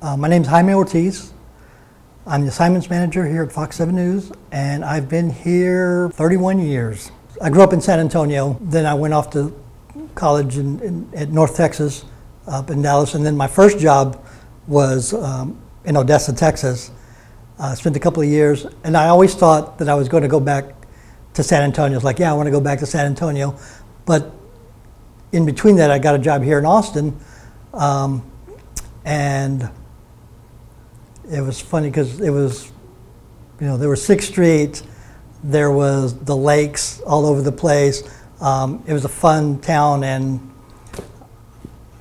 My name's Jaime Ortiz. I'm the assignments manager here at Fox 7 News, and I've been here 31 years. I grew up in San Antonio, then I went off to college at North Texas, up in Dallas, and then my first job was in Odessa, Texas. I spent a couple of years, and I always thought that I was going to go back to San Antonio. I was like, yeah, I want to go back to San Antonio. But in between that, I got a job here in Austin, and it was funny because it was, there was 6th Street, there was the lakes all over the place. It was a fun town, and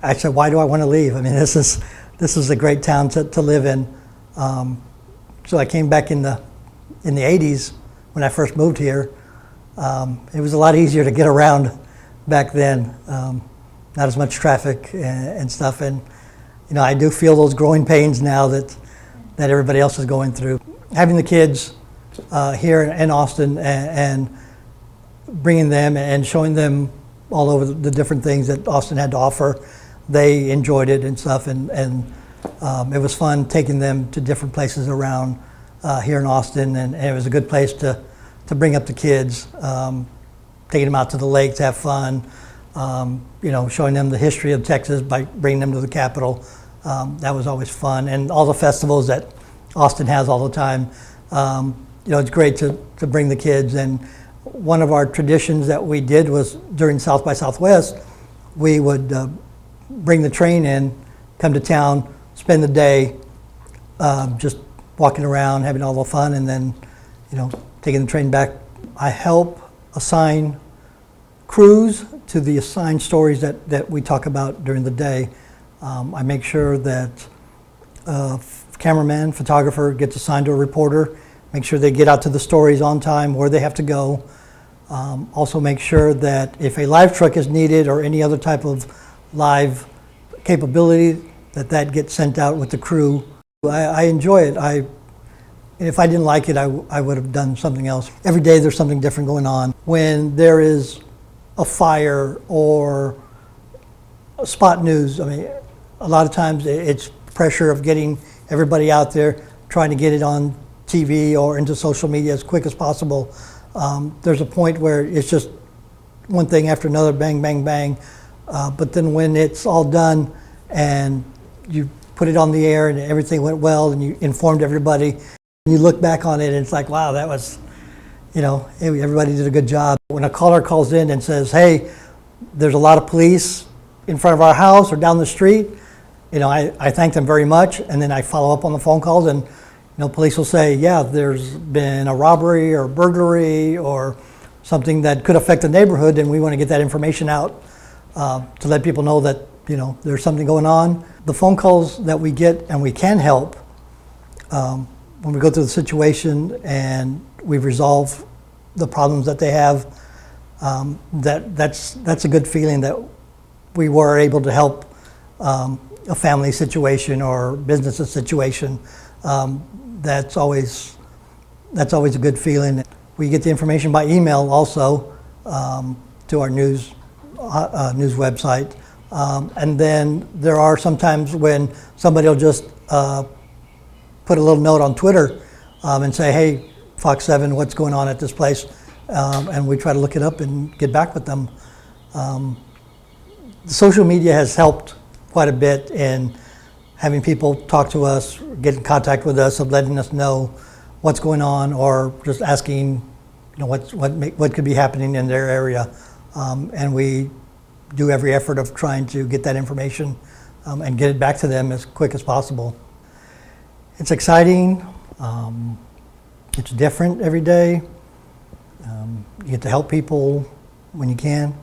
I said, why do I want to leave? I mean, this is a great town to live in. So I came back in the 80s when I first moved here. It was a lot easier to get around back then. Not as much traffic and stuff, and I do feel those growing pains now that everybody else is going through. Having the kids here in Austin and bringing them and showing them all over the different things that Austin had to offer, they enjoyed it and stuff, and it was fun taking them to different places around here in Austin, and it was a good place to bring up the kids, taking them out to the lake to have fun, showing them the history of Texas by bringing them to the Capitol. That was always fun, and all the festivals that Austin has all the time. It's great to bring the kids, and one of our traditions that we did was during South by Southwest, we would bring the train in, come to town, spend the day just walking around, having all the fun, and then taking the train back. I help assign crews to the assigned stories that we talk about during the day. I make sure that cameraman, photographer gets assigned to a reporter, make sure they get out to the stories on time, where they have to go. Also make sure that if a live truck is needed or any other type of live capability, that gets sent out with the crew. I enjoy it. If I didn't like it, I would have done something else. Every day there's something different going on. When there is a fire or spot news, I mean, a lot of times it's pressure of getting everybody out there, trying to get it on TV or into social media as quick as possible. There's a point where it's just one thing after another, bang, bang, bang. But then when it's all done and you put it on the air and everything went well and you informed everybody, and you look back on it and it's like, wow, that was, everybody did a good job. When a caller calls in and says, hey, there's a lot of police in front of our house or down the street, I thank them very much, and then I follow up on the phone calls, and police will say, yeah, there's been a robbery or burglary or something that could affect the neighborhood, and we want to get that information out to let people know that there's something going on. The phone calls that we get and we can help when we go through the situation and we've resolved the problems that they have, that's a good feeling that we were able to help a family situation or business situation. That's always a good feeling. We get the information by email also to our news website, and then there are sometimes when somebody will just put a little note on Twitter and say, hey, Fox 7, what's going on at this place? And we try to look it up and get back with them. Social media has helped quite a bit in having people talk to us, get in contact with us, of letting us know what's going on, or just asking, what could be happening in their area, and we do every effort of trying to get that information and get it back to them as quick as possible. It's exciting. It's different every day. You get to help people when you can.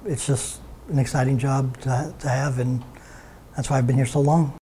It's just an exciting job to have, and that's why I've been here so long.